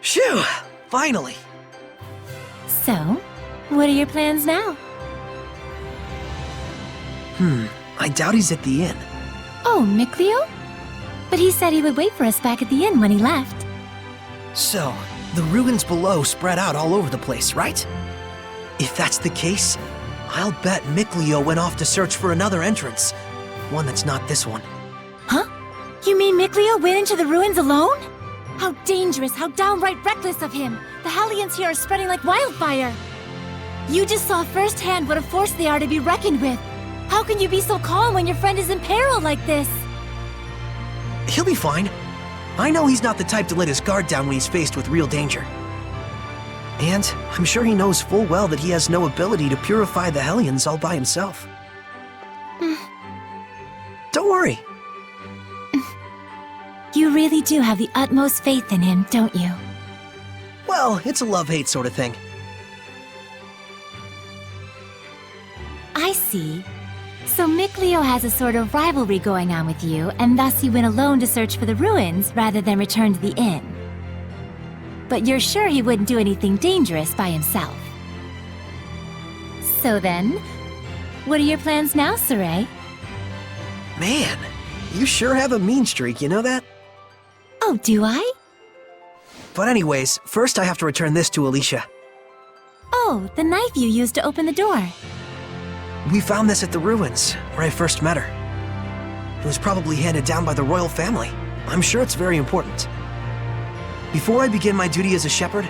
Phew! Finally! So, what are your plans now? I doubt he's at the inn. Oh, Mikleo? But he said he would wait for us back at the inn when he left. So, the ruins below spread out all over the place, right? If that's the case, I'll bet Mikleo went off to search for another entrance. One that's not this one. Huh? You mean Mikleo went into the ruins alone? How dangerous, how downright reckless of him! The Hellions here are spreading like wildfire! You just saw firsthand what a force they are to be reckoned with. How can you be so calm when your friend is in peril like this? He'll be fine. I know he's not the type to let his guard down when he's faced with real danger. And I'm sure he knows full well that he has no ability to purify the Hellions all by himself. Don't worry. You really do have the utmost faith in him, don't you? Well, it's a love-hate sort of thing. I see. So Mikleo has a sort of rivalry going on with you, and thus he went alone to search for the ruins rather than return to the inn. But you're sure he wouldn't do anything dangerous by himself. So then, what are your plans now, Saray? Man, you sure have a mean streak, you know that? Oh, do I? But anyways, first I have to return this to Alicia. Oh, the knife you used to open the door. We found this at the ruins, where I first met her. It was probably handed down by the royal family. I'm sure it's very important. Before I begin my duty as a shepherd,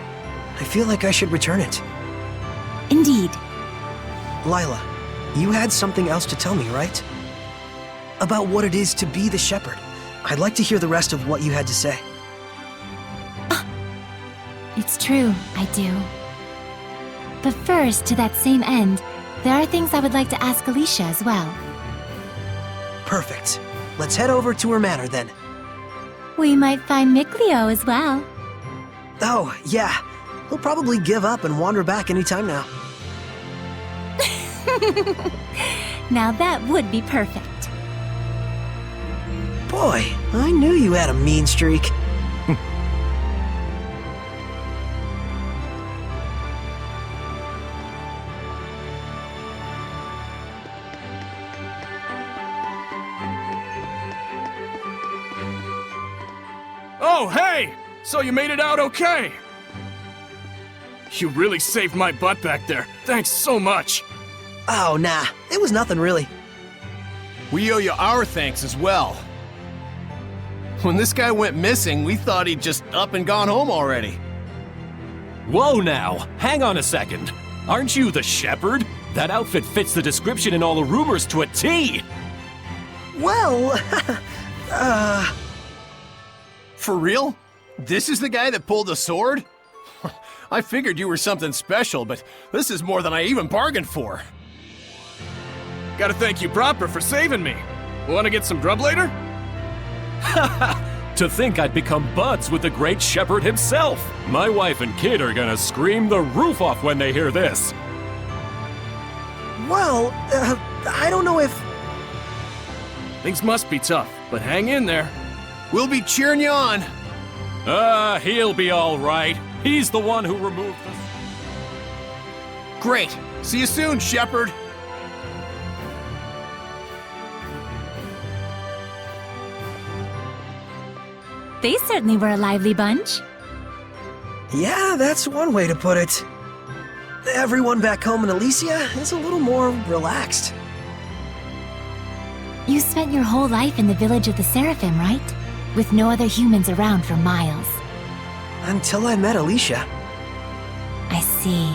I feel like I should return it. Indeed. Lila, you had something else to tell me, right? About what it is to be the shepherd. I'd like to hear the rest of what you had to say. It's true, I do. But first, to that same end, there are things I would like to ask Alicia as well. Perfect. Let's head over to her manor then. We might find Mikleo as well. Oh, yeah. He'll probably give up and wander back anytime now. Now that would be perfect. Boy, I knew you had a mean streak. Oh, hey! So you made it out okay? You really saved my butt back there. Thanks so much. Oh, nah. It was nothing really. We owe you our thanks as well. When this guy went missing, we thought he'd just up and gone home already. Whoa now, hang on a second. Aren't you the shepherd? That outfit fits the description in all the rumors to a T! Well, For real? This is the guy that pulled the sword? I figured you were something special, but this is more than I even bargained for. Gotta thank you proper for saving me. Wanna get some grub later? To think I'd become buds with the great shepherd himself! My wife and kid are gonna scream the roof off when they hear this! well, I don't know if... Things must be tough, but hang in there. We'll be cheering you on. He'll be alright. He's the one who removed the... Great. See you soon, shepherd. They certainly were a lively bunch. Yeah, that's one way to put it. Everyone back home in Alicia is a little more relaxed. You spent your whole life in the village of the Seraphim, right? With no other humans around for miles. Until I met Alicia. I see.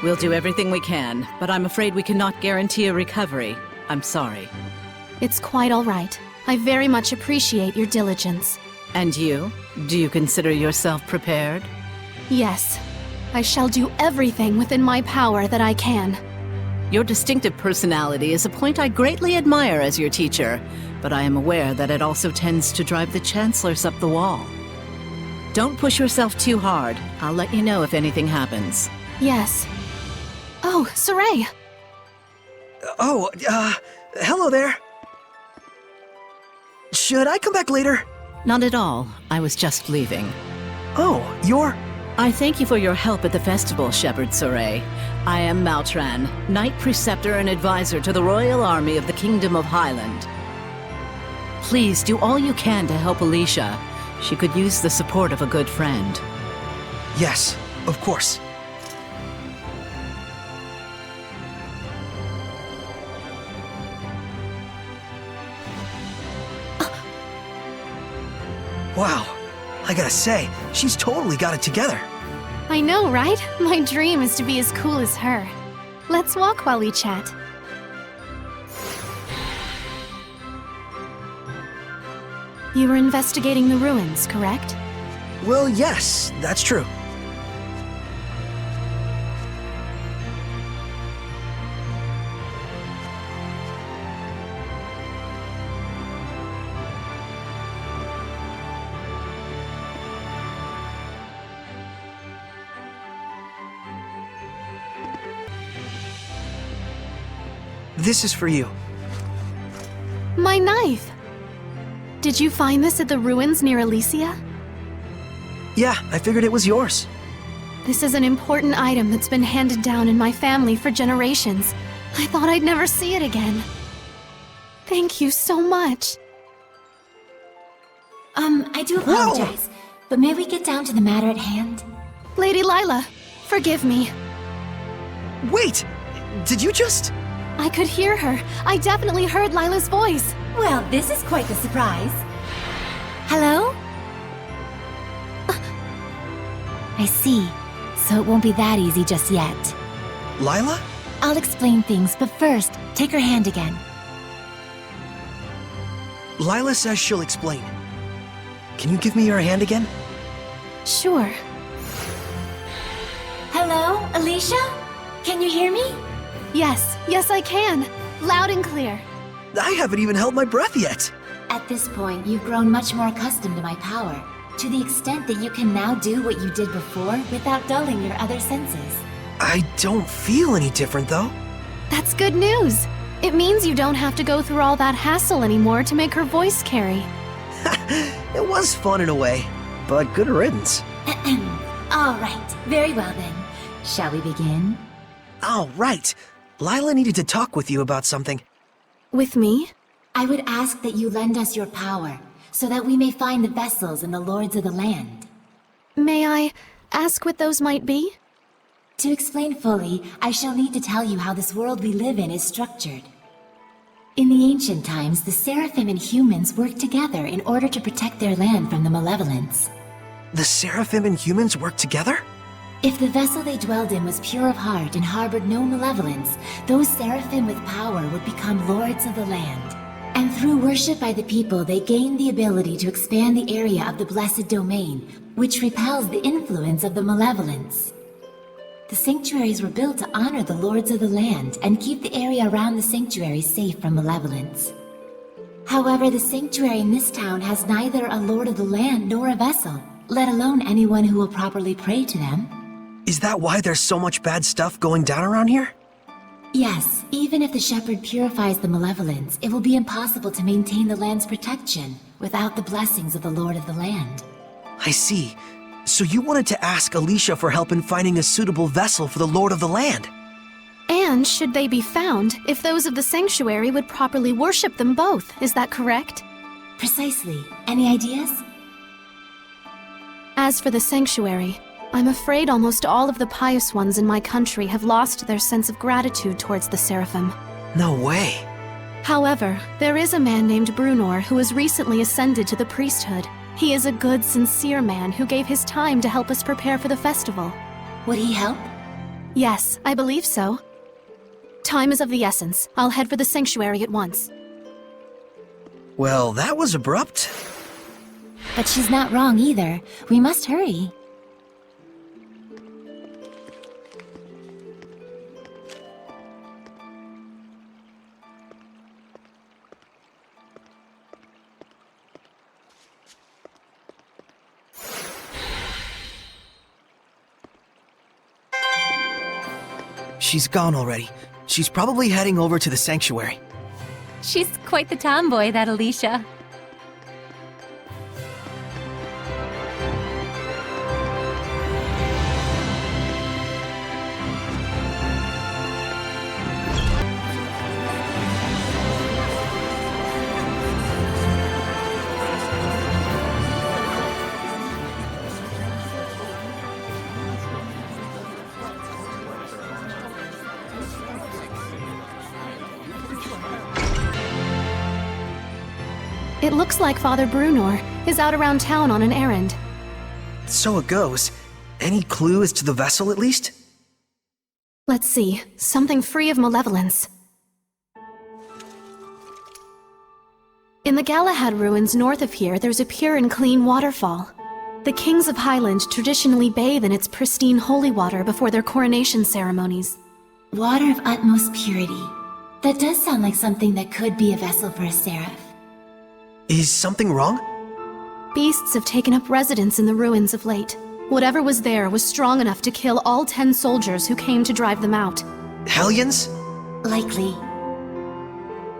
We'll do everything we can, but I'm afraid we cannot guarantee a recovery. I'm sorry. It's quite all right. I very much appreciate your diligence. And you? Do you consider yourself prepared? Yes. I shall do everything within my power that I can. Your distinctive personality is a point I greatly admire as your teacher, but I am aware that it also tends to drive the chancellors up the wall. Don't push yourself too hard. I'll let you know if anything happens. Yes. Oh, Saray! Oh, hello there. Should I come back later? Not at all. I was just leaving. Oh, you're... I thank you for your help at the festival, Shepherd Saray. I am Mautran, Knight Preceptor and Advisor to the Royal Army of the Kingdom of Highland. Please do all you can to help Alicia. She could use the support of a good friend. Yes, of course. Wow, I gotta say, she's totally got it together. I know, right? My dream is to be as cool as her. Let's walk while we chat. You were investigating the ruins, correct? Well, yes, that's true. This is for you. My knife! Did you find this at the ruins near Elysia? Yeah, I figured it was yours. This is an important item that's been handed down in my family for generations. I thought I'd never see it again. Thank you so much. I do apologize, but may we get down to the matter at hand? Lady Lila, forgive me. Wait! Did you just... I could hear her. I definitely heard Lila's voice. Well, this is quite the surprise. Hello? I see. So it won't be that easy just yet. Lila? I'll explain things, but first, take her hand again. Lila says she'll explain. Can you give me your hand again? Sure. Hello, Alicia? Can you hear me? Yes, I can. Loud and clear. I haven't even held my breath yet. At this point, you've grown much more accustomed to my power, to the extent that you can now do what you did before without dulling your other senses. I don't feel any different, though. That's good news. It means you don't have to go through all that hassle anymore to make her voice carry. It was fun in a way, but good riddance. All right, very well then. Shall we begin? Oh, right. Lila needed to talk with you about something. With me? I would ask that you lend us your power, so that we may find the vessels and the lords of the land. May I ask what those might be? To explain fully, I shall need to tell you how this world we live in is structured. In the ancient times, the Seraphim and humans worked together in order to protect their land from the malevolence. The Seraphim and humans work together? If the vessel they dwelled in was pure of heart and harbored no malevolence, those Seraphim with power would become lords of the land. And through worship by the people, they gained the ability to expand the area of the Blessed Domain, which repels the influence of the malevolence. The sanctuaries were built to honor the lords of the land and keep the area around the sanctuary safe from malevolence. However, the sanctuary in this town has neither a lord of the land nor a vessel, let alone anyone who will properly pray to them. Is that why there's so much bad stuff going down around here? Yes, even if the shepherd purifies the malevolence, it will be impossible to maintain the land's protection without the blessings of the lord of the land. I see. So you wanted to ask Alicia for help in finding a suitable vessel for the Lord of the Land. And should they be found, if those of the sanctuary would properly worship them both, is that correct? Precisely. Any ideas? As for the sanctuary, I'm afraid almost all of the pious ones in my country have lost their sense of gratitude towards the Seraphim. No way. However, there is a man named Brunor who has recently ascended to the priesthood. He is a good, sincere man who gave his time to help us prepare for the festival. Would he help? Yes, I believe so. Time is of the essence. I'll head for the sanctuary at once. Well, that was abrupt. But she's not wrong either. We must hurry. She's gone already. She's probably heading over to the sanctuary. She's quite the tomboy, that Alicia. It looks like Father Brunor is out around town on an errand. So it goes. Any clue as to the vessel, at least? Let's see, something free of malevolence. In the Galahad ruins north of here, there's a pure and clean waterfall. The kings of Highland traditionally bathe in its pristine holy water before their coronation ceremonies. Water of utmost purity. That does sound like something that could be a vessel for a seraph. Is something wrong? Beasts have taken up residence in the ruins of late. Whatever was there was strong enough to kill all 10 soldiers who came to drive them out. Hellions? Likely.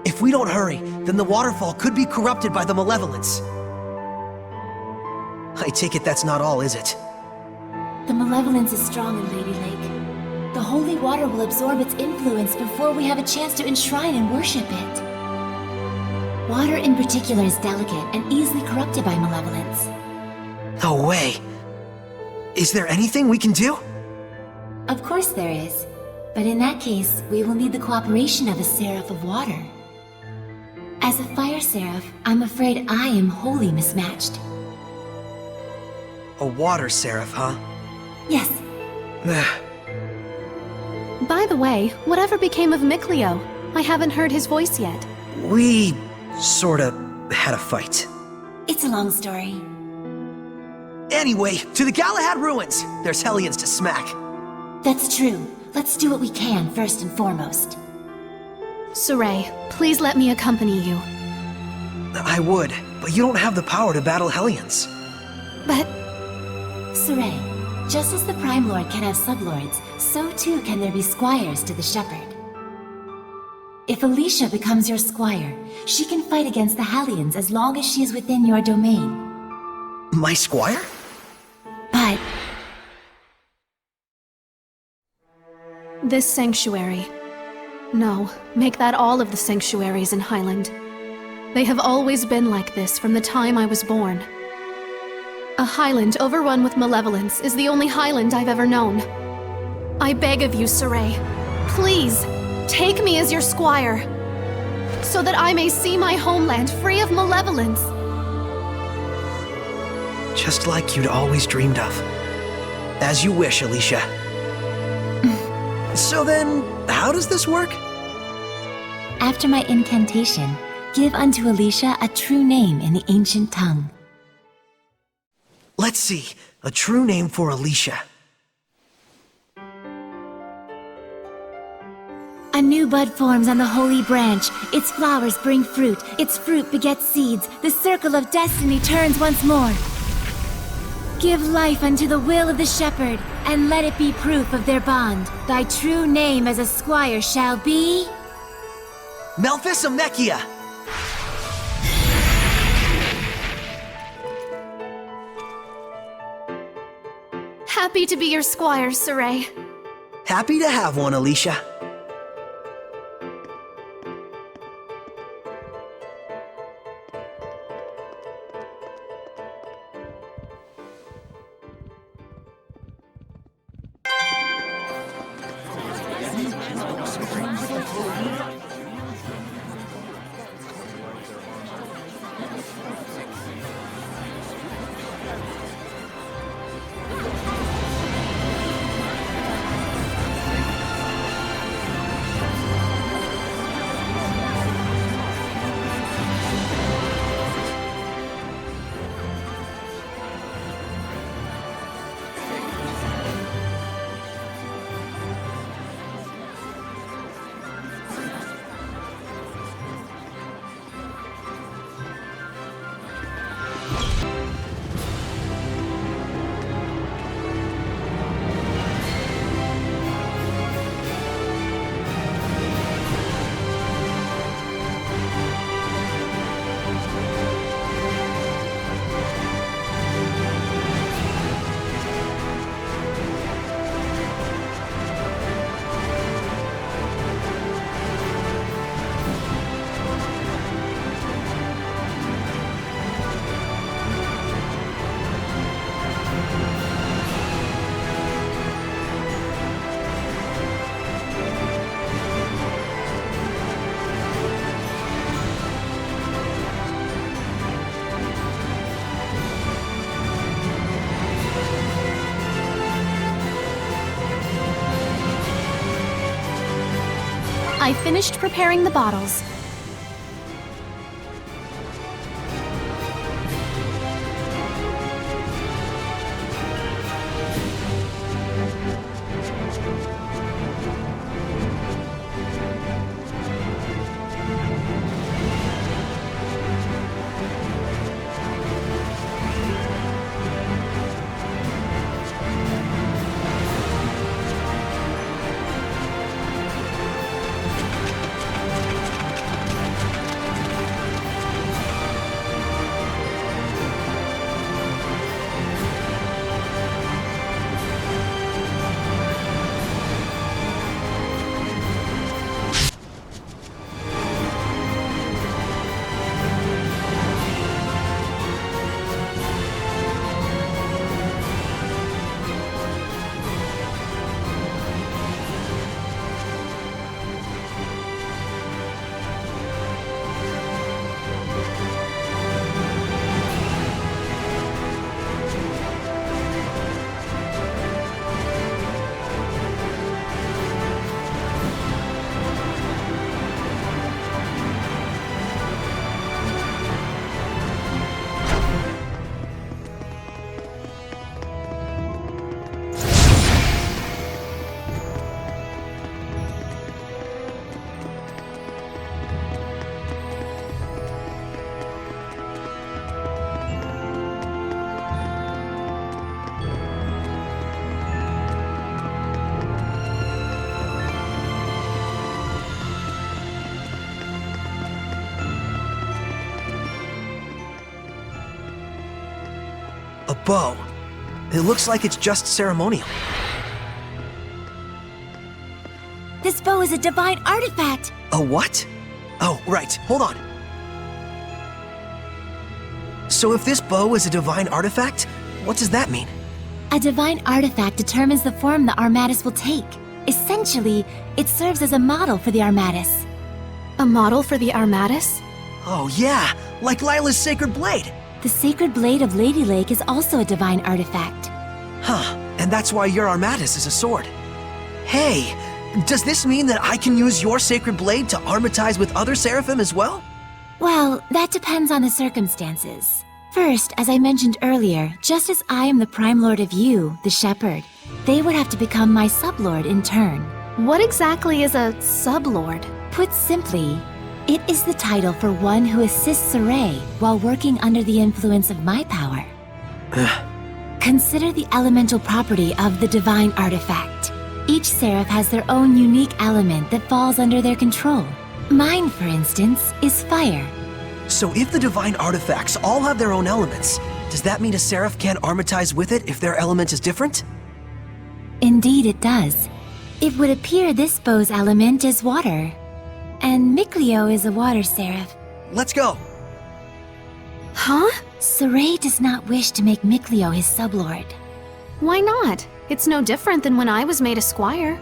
If we don't hurry, then the waterfall could be corrupted by the malevolence. I take it that's not all, is it? The malevolence is strong in Lady Lake. The holy water will absorb its influence before we have a chance to enshrine and worship it. Water in particular is delicate and easily corrupted by malevolence. No way. Is there anything we can do? Of course there is. But in that case, we will need the cooperation of a seraph of water. As a fire seraph, I'm afraid I am wholly mismatched. A water seraph, huh? Yes. By the way, whatever became of Mikleo? I haven't heard his voice yet. We sorta had a fight. It's a long story. Anyway, to the Galahad ruins! There's Hellions to smack. That's true. Let's do what we can first and foremost. Saray, please let me accompany you. I would, but you don't have the power to battle Hellions. But Saray, just as the Prime Lord can have sublords, so too can there be squires to the Shepherd. If Alicia becomes your squire, she can fight against the Hellions as long as she is within your domain. My squire? But this sanctuary. No, make that all of the sanctuaries in Highland. They have always been like this from the time I was born. A Highland overrun with malevolence is the only Highland I've ever known. I beg of you, Saray, please, take me as your squire, so that I may see my homeland free of malevolence. Just like you'd always dreamed of. As you wish, Alicia. So then, how does this work? after my incantation, give unto Alicia a true name in the ancient tongue. Let's see. A true name for Alicia. A new bud forms on the holy branch. Its flowers bring fruit. Its fruit begets seeds. The circle of destiny turns once more. Give life unto the will of the shepherd, and let it be proof of their bond. Thy true name as a squire shall be... Melphisamechia! Happy to be your squire, Saray. Happy to have one, Alicia. I finished preparing the bottles. A bow. It looks like it's just ceremonial. This bow is a divine artifact! A what? Oh, right. Hold on. So if this bow is a divine artifact, what does that mean? A divine artifact determines the form the Armatus will take. Essentially, it serves as a model for the Armatus. A model for the Armatus? Oh yeah, like Lila's sacred blade. The sacred blade of Lady Lake is also a divine artifact. Huh, and that's why your Armatus is a sword. Hey, does this mean that I can use your sacred blade to armatize with other seraphim as well? Well, that depends on the circumstances. First, as I mentioned earlier, just as I am the Prime Lord of you, the Shepherd, they would have to become my sublord in turn. What exactly is a sublord? Put simply, it is the title for one who assists Saray while working under the influence of my power. Consider the elemental property of the divine artifact. Each seraph has their own unique element that falls under their control. Mine, for instance, is fire. So if the divine artifacts all have their own elements, does that mean a seraph can't armatize with it if their element is different? Indeed it does. It would appear this bow's element is water. And Mikleo is a water seraph. Let's go. Huh? Saray does not wish to make Mikleo his sublord. Why not? It's no different than when I was made a squire.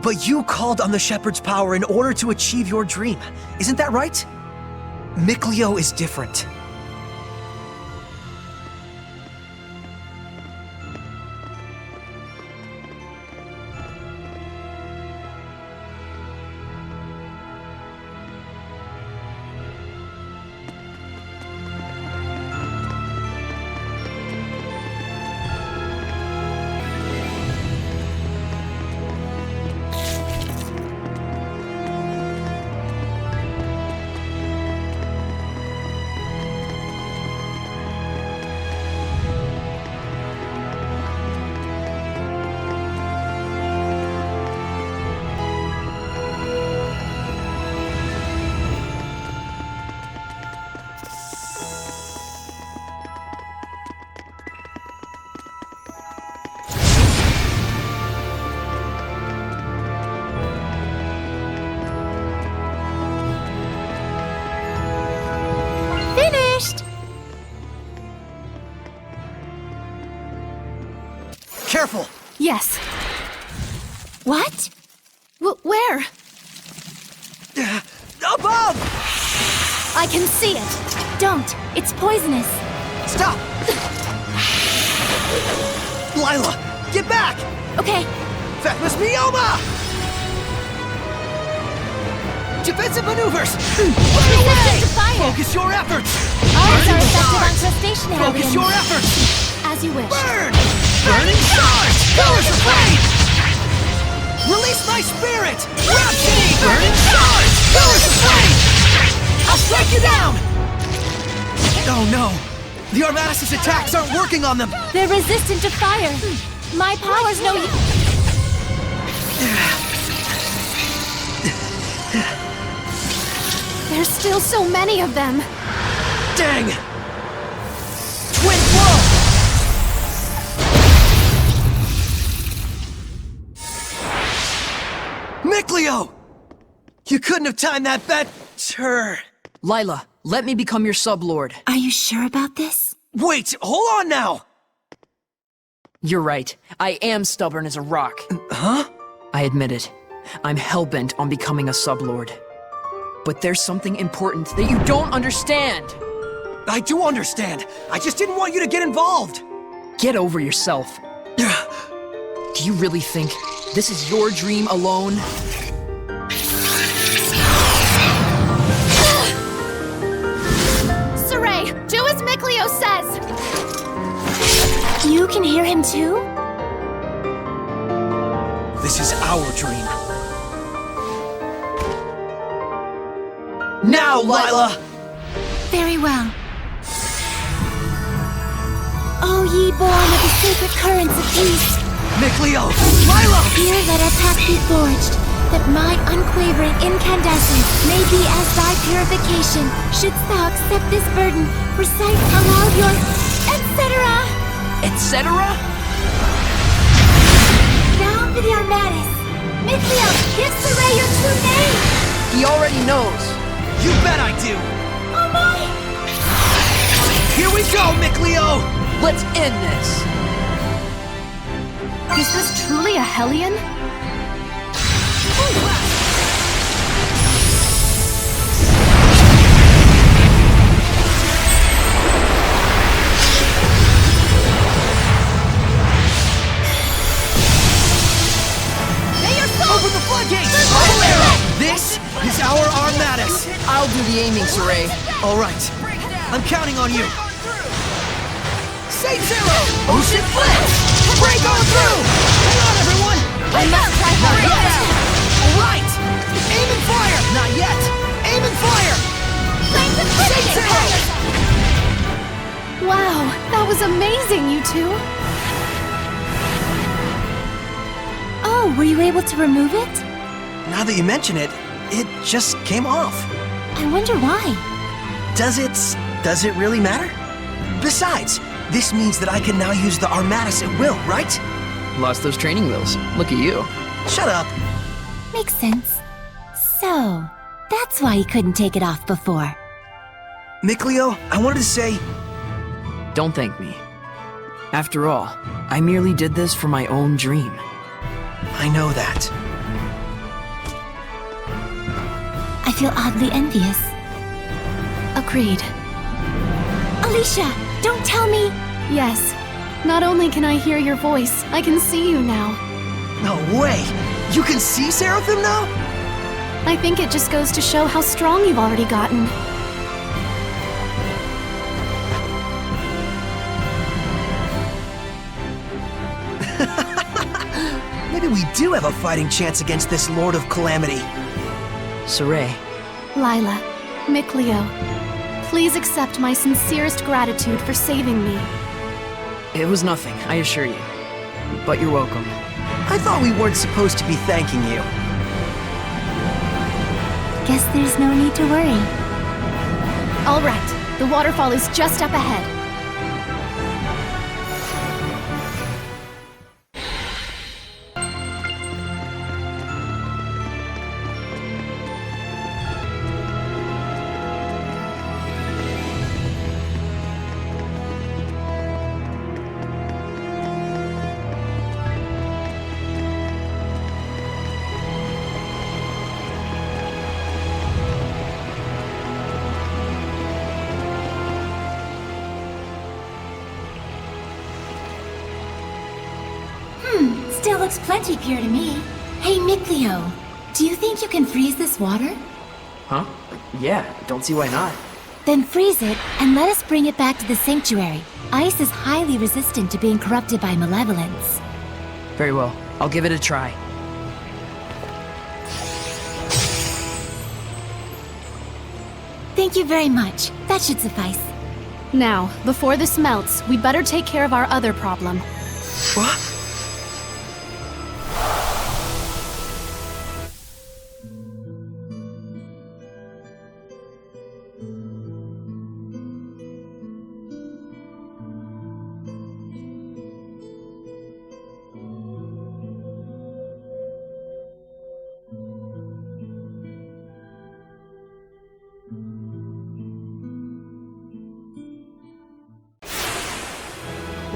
But you called on the shepherd's power in order to achieve your dream. Isn't that right? Mikleo is different. Careful! Yes. What? Where? Above! I can see it. Don't. It's poisonous. Stop! Lila, get back! Okay. Fekmas Mioma! Defensive maneuvers! Resistant to fire! Focus your efforts! Ours are effective on Charge! crustacean Focus aliens. your efforts! As you wish. Burn! Burning charge! Colors of flame! Release my spirit! Rhapsody! Burning charge! Colors of flame! I'll strike you down! Oh no! The Armatus' attacks aren't working on them! They're resistant to fire. My powers know you. There's still so many of them. Dang! Twin blow! Miclio! You couldn't have timed that better. Lila, let me become your sublord. Are you sure about this? Wait, hold on now! You're right. I am stubborn as a rock. Huh? I admit it. I'm hellbent on becoming a sublord. But there's something important that you don't understand. I do understand. I just didn't want you to get involved. Get over yourself. Do you really think this is your dream alone? Saray, do as Miclio says! You can hear him too? This is our dream. Now, Lila! Very well. O ye born of the sacred currents of peace, Miclio! Lila! here let our path be forged, that my unquavering incandescence may be as thy purification. Shouldst thou accept this burden, recite aloud your etc. Etc.? Now for the Armatus. Miclio, give Saray your true name! He already knows. You bet I do! Oh my! Here we go, Miclio! Let's end this. Is this truly a Hellion? Open the floodgates! Bubble arrow! This is our Armatus! I'll do the aiming, Saray. All right. I'm counting on you. Say zero! Ocean blitz! Break on through! Hang on, everyone! I must try Not harder. yet! All right! Aim and fire! Not yet! Aim and fire! Flames of Say quickness! zero! Wow, that was amazing, you two. Oh, were you able to remove it? Now that you mention it, it just came off. I wonder why. Does it really matter? Besides, this means that I can now use the Armatus at will, right? Lost those training wheels. Look at you. Shut up. Makes sense. So, that's why you couldn't take it off before. Miclio, I wanted to say, Don't thank me. After all, I merely did this for my own dream. I know that. I feel oddly envious. Agreed. Alicia, don't tell me! Yes. Not only can I hear your voice, I can see you now. No way! You can see Seraphim now? I think it just goes to show how strong you've already gotten. Maybe we do have a fighting chance against this Lord of Calamity. Saray, Lila, Miclio, please accept my sincerest gratitude for saving me. it was nothing, I assure you. But you're welcome. I thought we weren't supposed to be thanking you. Guess there's no need to worry. All right, the waterfall is just up ahead. Still looks plenty pure to me. Hey, Miclio, do you think you can freeze this water? Huh? Yeah, don't see why not. Then freeze it and let us bring it back to the sanctuary. Ice is highly resistant to being corrupted by malevolence. Very well. I'll give it a try. Thank you very much. That should suffice. Now, before this melts, we'd better take care of our other problem. What?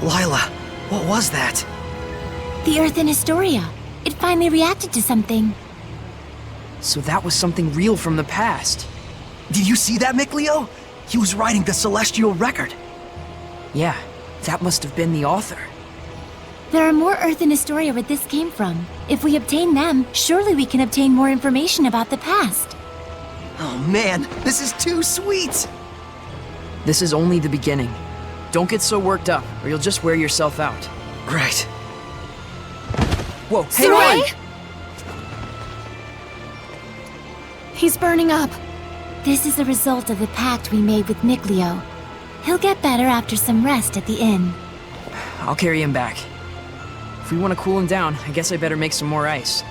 Lila, what was that? The Earth in Historia. It finally reacted to something. So that was something real from the past. Did you see that, Miclio? He was writing the celestial record. Yeah, that must have been the author. There are more Earth in Historia where this came from. If we obtain them, surely we can obtain more information about the past. Oh man, this is too sweet! This is only the beginning. Don't get so worked up, or you'll just wear yourself out. Right. Whoa, hang Saray? on! He's burning up. This is a result of the pact we made with Miclio. He'll get better after some rest at the inn. I'll carry him back. If we want to cool him down, I guess I better make some more ice.